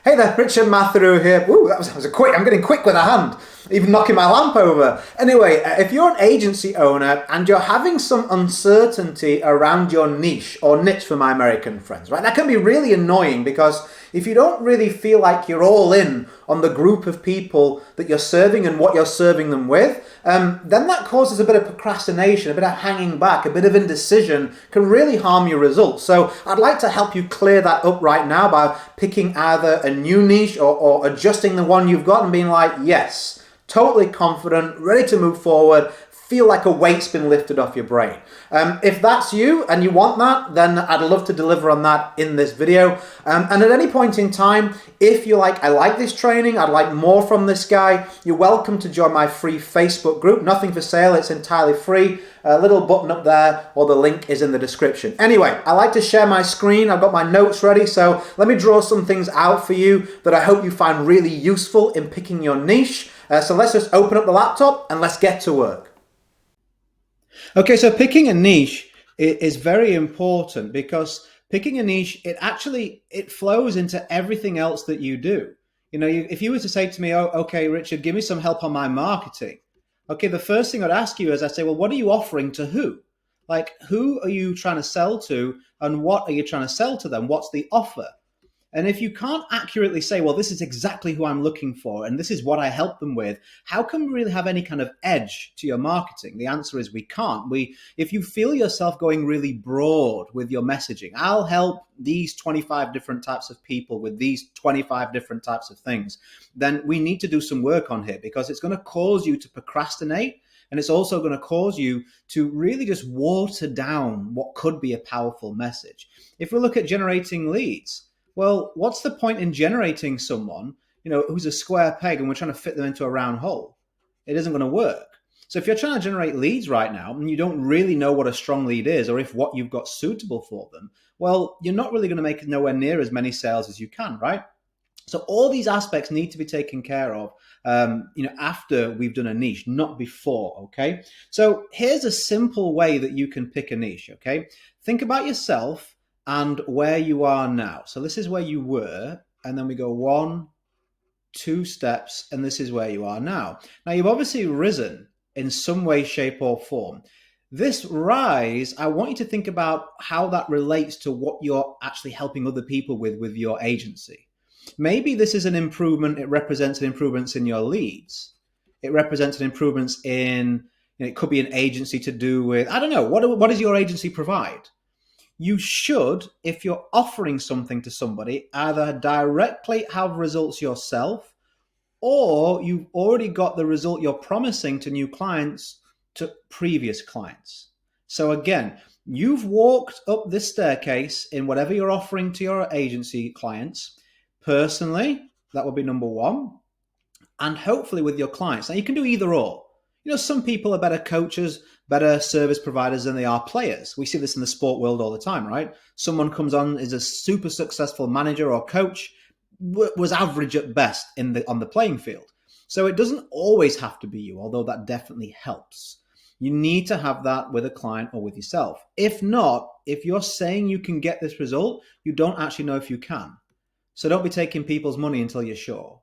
Hey there, Richard Matheru here. Ooh, that was a quick. I'm getting quick with a hand, even knocking my lamp over. Anyway, if you're an agency owner and you're having some uncertainty around your niche or niche for my American friends, right? That can be really annoying because if you don't really feel like you're all in on the group of people that you're serving and what you're serving them with, then that causes a bit of procrastination, a bit of hanging back, a bit of indecision, can really harm your results. So I'd like to help you clear that up right now by picking either a new niche or adjusting the one you've got and being like, yes, totally confident, ready to move forward, feel like a weight's been lifted off your brain. If that's you and you want that, then I'd love to deliver on that in this video. And at any point in time, if you're like, I like this training, I'd like more from this guy, you're welcome to join my free Facebook group. Nothing for sale, it's entirely free. A little button up there, or the link is in the description. Anyway, I like to share my screen. I've got my notes ready, so let me draw some things out for you that I hope you find really useful in picking your niche. So let's just open up the laptop and let's get to work. Okay, so picking a niche is very important because picking a niche, it flows into everything else that you do. You know, if you were to say to me, oh, okay, Richard, give me some help on my marketing. Okay, the first thing I'd ask you is I say, well, what are you offering to who? Like, who are you trying to sell to and what are you trying to sell to them? What's the offer? And if you can't accurately say, well, this is exactly who I'm looking for and this is what I help them with, how can we really have any kind of edge to your marketing? The answer is we can't. If you feel yourself going really broad with your messaging, I'll help these 25 different types of people with these 25 different types of things, then we need to do some work on here because it's going to cause you to procrastinate. And it's also going to cause you to really just water down what could be a powerful message. If we look at generating leads, well, what's the point in generating someone, who's a square peg and we're trying to fit them into a round hole? It isn't going to work. So if you're trying to generate leads right now and you don't really know what a strong lead is or if what you've got suitable for them, well, you're not really going to make nowhere near as many sales as you can, right? So all these aspects need to be taken care of, after we've done a niche, not before, okay? So here's a simple way that you can pick a niche, okay? Think about yourself and where you are now. So this is where you were, and then we go 1, 2 steps, and this is where you are now. Now, you've obviously risen in some way, shape, or form. This rise, I want you to think about how that relates to what you're actually helping other people with your agency. Maybe this is an improvement. It represents an improvement in your leads. It represents an improvement in, it could be an agency to do with, I don't know, what does your agency provide? You should, if you're offering something to somebody, either directly have results yourself or you've already got the result you're promising to new clients to previous clients. So again, you've walked up this staircase in whatever you're offering to your agency clients. Personally, that would be number 1. And hopefully with your clients. Now you can do either or. Some people are better coaches, better service providers than they are players. We see this in the sport world all the time, right? Someone comes on, is a super successful manager or coach, was average at best on the playing field. So it doesn't always have to be you, although that definitely helps. You need to have that with a client or with yourself. If not, if you're saying you can get this result, you don't actually know if you can. So don't be taking people's money until you're sure.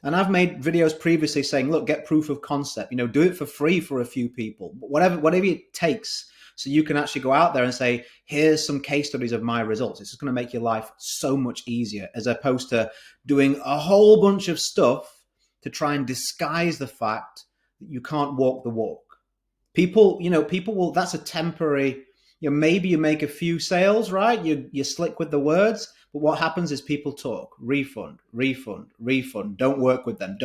And I've made videos previously saying, look, get proof of concept, do it for free for a few people, whatever it takes. So you can actually go out there and say, here's some case studies of my results. It's just going to make your life so much easier as opposed to doing a whole bunch of stuff to try and disguise the fact that you can't walk the walk. People will, that's a temporary, maybe you make a few sales, right? You're slick with the words. But what happens is people talk, refund, don't work with them.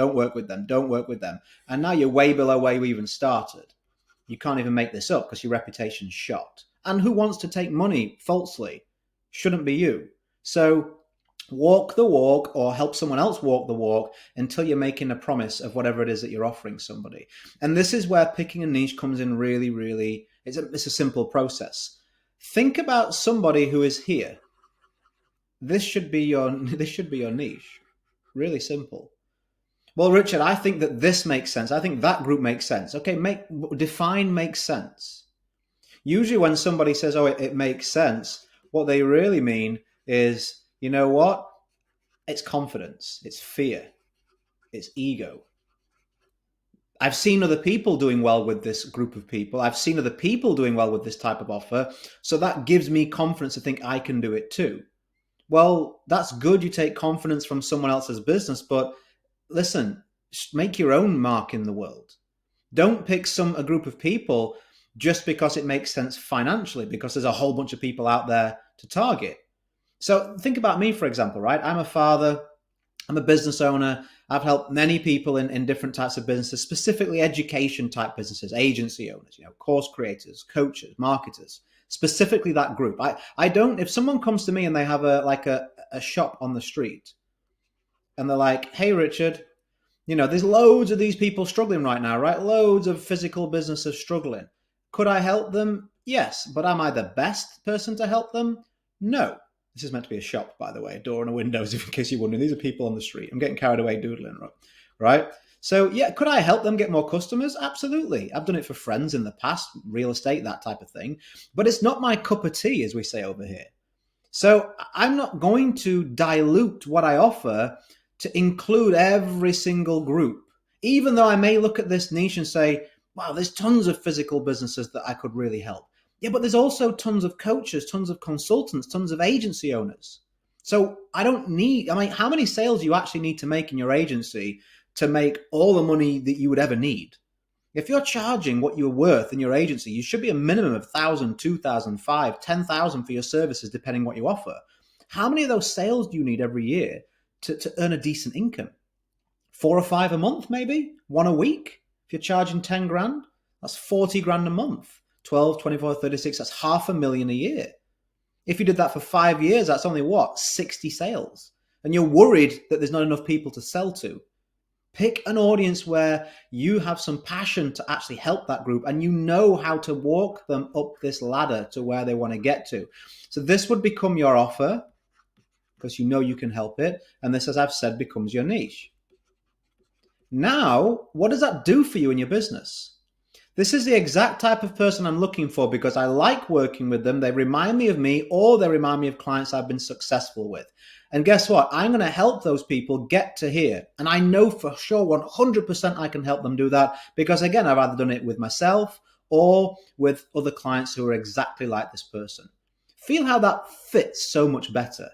And now you're way below where you even started. You can't even make this up because your reputation's shot. And who wants to take money falsely? Shouldn't be you. So walk the walk or help someone else walk the walk until you're making a promise of whatever it is that you're offering somebody. And this is where picking a niche comes in really, really, it's a simple process. Think about somebody who is here. This should be your niche. Really simple. Well, Richard, I think that this makes sense. I think that group makes sense. Okay, define makes sense. Usually when somebody says, oh, it makes sense, what they really mean is, you know what? It's confidence, it's fear, it's ego. I've seen other people doing well with this group of people. I've seen other people doing well with this type of offer. So that gives me confidence to think I can do it too. Well, that's good. You take confidence from someone else's business, but listen, make your own mark in the world. Don't pick a group of people just because it makes sense financially, because there's a whole bunch of people out there to target. So think about me, for example, right? I'm a father, I'm a business owner. I've helped many people in different types of businesses, specifically education type businesses, agency owners, course creators, coaches, marketers, specifically that group. I don't, if someone comes to me and they have a shop on the street and they're like, hey, Richard, there's loads of these people struggling right now, right? Loads of physical businesses struggling. Could I help them? Yes. But am I the best person to help them? No. This is meant to be a shop, by the way, a door and a windows, in case you're wondering. These are people on the street. I'm getting carried away doodling, right? So, yeah, could I help them get more customers? Absolutely. I've done it for friends in the past, real estate, that type of thing. But it's not my cup of tea, as we say over here. So I'm not going to dilute what I offer to include every single group, even though I may look at this niche and say, wow, there's tons of physical businesses that I could really help. Yeah, but there's also tons of coaches, tons of consultants, tons of agency owners. So how many sales do you actually need to make in your agency to make all the money that you would ever need? If you're charging what you're worth in your agency, you should be a minimum of 1,000, 2,000, 5,000, 10,000 for your services, depending what you offer. How many of those sales do you need every year to earn a decent income? 4 or 5 a month, maybe? 1 a week? If you're charging 10 grand, that's 40 grand a month. 12, 24, 36, that's $500,000 a year. If you did that for 5 years, that's only 60 sales. And you're worried that there's not enough people to sell to. Pick an audience where you have some passion to actually help that group and you know how to walk them up this ladder to where they want to get to. So this would become your offer because you know you can help it. And this, as I've said, becomes your niche. Now, what does that do for you in your business? This is the exact type of person I'm looking for because I like working with them. They remind me of me, or they remind me of clients I've been successful with. And guess what? I'm going to help those people get to here. And I know for sure 100% I can help them do that because, again, I've either done it with myself or with other clients who are exactly like this person. Feel how that fits so much better.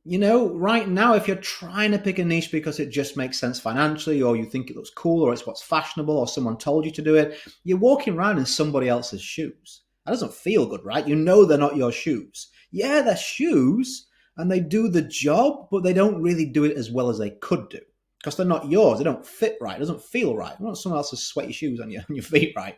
Right now, if you're trying to pick a niche because it just makes sense financially, or you think it looks cool, or it's what's fashionable, or someone told you to do it, you're walking around in somebody else's shoes. That doesn't feel good, right? You know they're not your shoes. Yeah, they're shoes, and they do the job, but they don't really do it as well as they could do because they're not yours. They don't fit right. It doesn't feel right. You want someone else's sweaty shoes on your feet, right?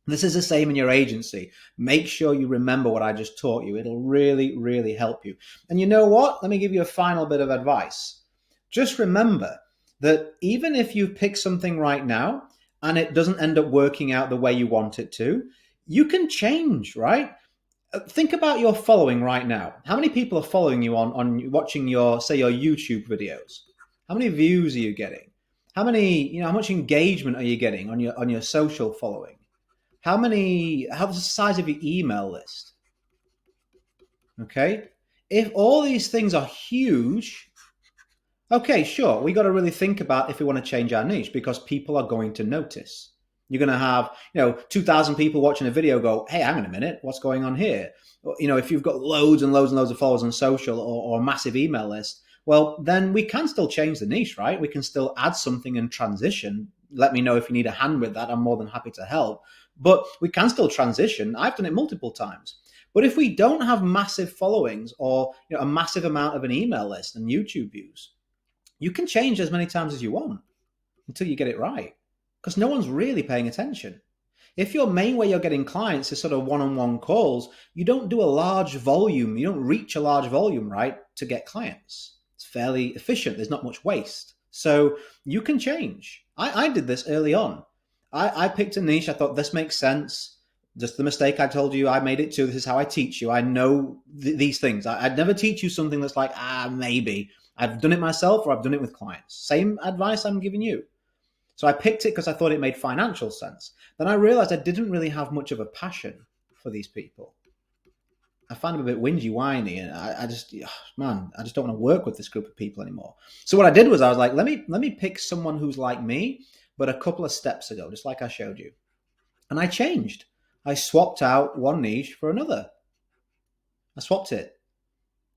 This is the same in your agency. Make sure you remember what I just taught you. It'll really, really help you. And you know what? Let me give you a final bit of advice. Just remember that even if you pick something right now and it doesn't end up working out the way you want it to, you can change, right? Think about your following right now. How many people are following you on watching your YouTube videos? How many views are you getting? How much engagement are you getting on your social following? How's the size of your email list? Okay. If all these things are huge, okay, sure. We got to really think about if we want to change our niche because people are going to notice. You're going to have, 2,000 people watching a video go, hey, hang on a minute, what's going on here? If you've got loads and loads and loads of followers on social or a massive email list, well, then we can still change the niche, right? We can still add something and transition. Let me know if you need a hand with that. I'm more than happy to help. But we can still transition. I've done it multiple times. But if we don't have massive followings or a massive amount of an email list and YouTube views, you can change as many times as you want until you get it right because no one's really paying attention. If your main way you're getting clients is sort of one-on-one calls, you don't do a large volume. You don't reach a large volume, right, to get clients. It's fairly efficient. There's not much waste. So you can change. I did this early on. I picked a niche. I thought this makes sense. Just the mistake I told you I made it too. This is how I teach you. I know these things. I'd never teach you something that's like, maybe. I've done it myself or I've done it with clients. Same advice I'm giving you. So I picked it because I thought it made financial sense. Then I realized I didn't really have much of a passion for these people. I find them a bit whingy, whiny, and I just, man, I just don't want to work with this group of people anymore. So what I did was I was like, let me pick someone who's like me, but a couple of steps ago, just like I showed you. And I changed. I swapped out one niche for another. I swapped it.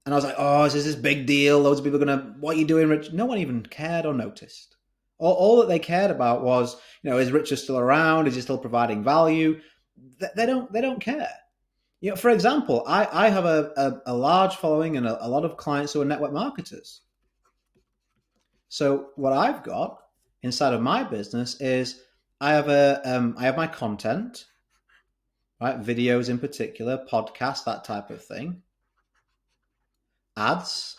And I was like, oh, is this big deal? Loads of people are going to, what are you doing, Rich? No one even cared or noticed. All that they cared about was, is Richard still around? Is he still providing value? They don't care. For example, I have a large following and a lot of clients who are network marketers. So what I've got inside of my business is I have my content, right? Videos in particular, podcasts, that type of thing. Ads.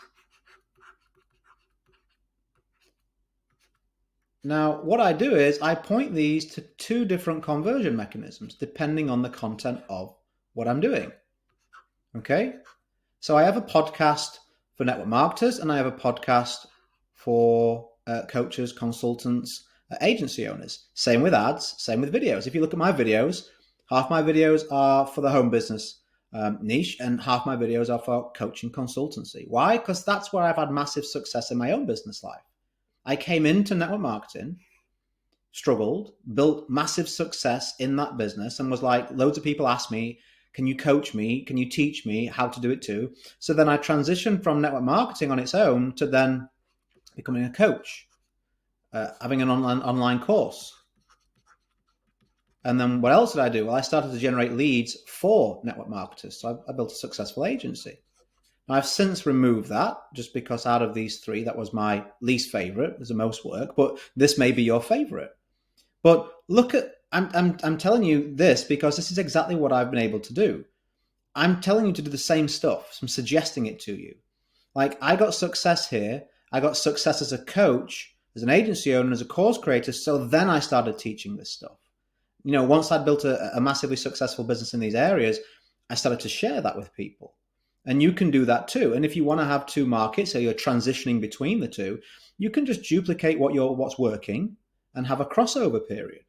Now, what I do is I point these to two different conversion mechanisms depending on the content of what I'm doing. Okay? So I have a podcast for network marketers and I have a podcast for coaches, consultants, agency owners. Same with ads, same with videos. If you look at my videos, half my videos are for the home business niche and half my videos are for coaching consultancy. Why? Because that's where I've had massive success in my own business life. I came into network marketing, struggled, built massive success in that business, and was like, loads of people ask me, can you coach me? Can you teach me how to do it too? So then I transitioned from network marketing on its own to then becoming a coach, having an online course. And then what else did I do? Well, I started to generate leads for network marketers. So I built a successful agency. Now, I've since removed that just because out of these three, that was my least favorite. There's the most work, but this may be your favorite. But look at, I'm telling you this because this is exactly what I've been able to do. I'm telling you to do the same stuff. So I'm suggesting it to you. Like I got success here. I got success as a coach, as an agency owner, as a course creator. So then I started teaching this stuff. Once I'd built a massively successful business in these areas, I started to share that with people. And you can do that too. And if you want to have two markets, so you're transitioning between the two, you can just duplicate what's working and have a crossover period.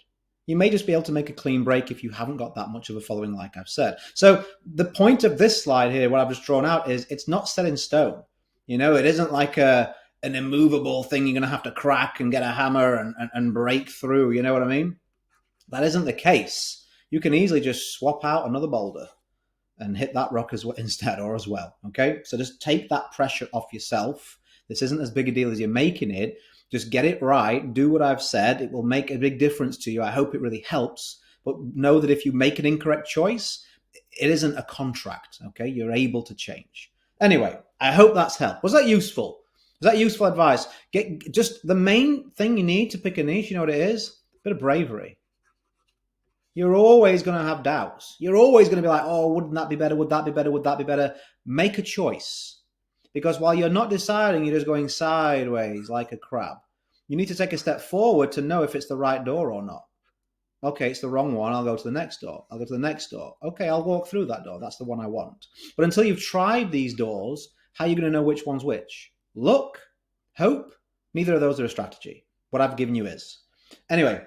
You may just be able to make a clean break if you haven't got that much of a following, like I've said. So the point of this slide here, what I've just drawn out, is it's not set in stone. It isn't like an immovable thing you're going to have to crack and get a hammer and break through. You know what I mean? That isn't the case. You can easily just swap out another boulder and hit that rock instead or as well. Okay? So just take that pressure off yourself. This isn't as big a deal as you're making it. Just get it right. Do what I've said. It will make a big difference to you. I hope it really helps. But know that if you make an incorrect choice, it isn't a contract. Okay? You're able to change. Anyway, I hope that's helped. Was that useful? Was that useful advice? Just the main thing you need to pick a niche, you know what it is? A bit of bravery. You're always going to have doubts. You're always going to be like, oh, wouldn't that be better? Would that be better? Would that be better? Make a choice. Because while you're not deciding, you're just going sideways like a crab. You need to take a step forward to know if it's the right door or not. Okay, it's the wrong one. I'll go to the next door. I'll go to the next door. Okay, I'll walk through that door. That's the one I want. But until you've tried these doors, how are you going to know which one's which? Luck, hope, neither of those are a strategy. What I've given you is. Anyway,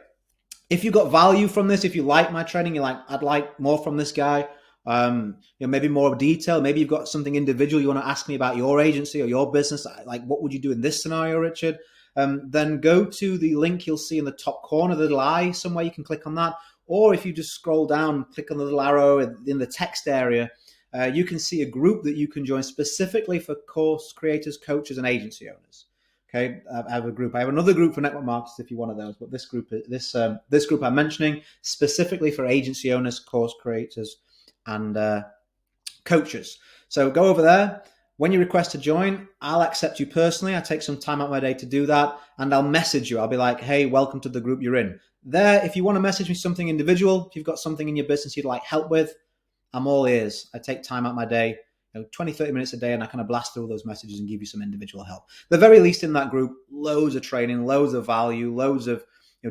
if you got value from this, if you like my training, you're like, I'd like more from this guy, maybe more detail, maybe you've got something individual you want to ask me about your agency or your business, like what would you do in this scenario, Richard? Then go to the link you'll see in the top corner, the little eye, somewhere you can click on that. Or if you just scroll down, click on the little arrow in the text area, you can see a group that you can join specifically for course creators, coaches, and agency owners. Okay, I have a group. I have another group for network marketers if you want one of those, but this group I'm mentioning specifically for agency owners, course creators, and coaches. So go over there. When you request to join, I'll accept you personally. I take some time out of my day to do that, and I'll message you. I'll be like, hey, welcome to the group you're in. There, if you want to message me something individual, if you've got something in your business you'd like help with, I'm all ears. I take time out of my day, 20, 30 minutes a day, and I kind of blast through those messages and give you some individual help. At the very least in that group, loads of training, loads of value, loads of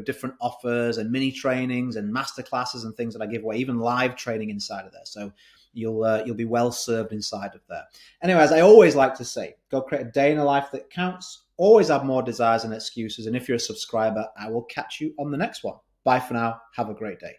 different offers and mini trainings and master classes and things that I give away, even live training inside of there. So you'll be well served inside of there. Anyway, as I always like to say, go create a day in a life that counts. Always have more desires and excuses. And if you're a subscriber, I will catch you on the next one. Bye for now. Have a great day.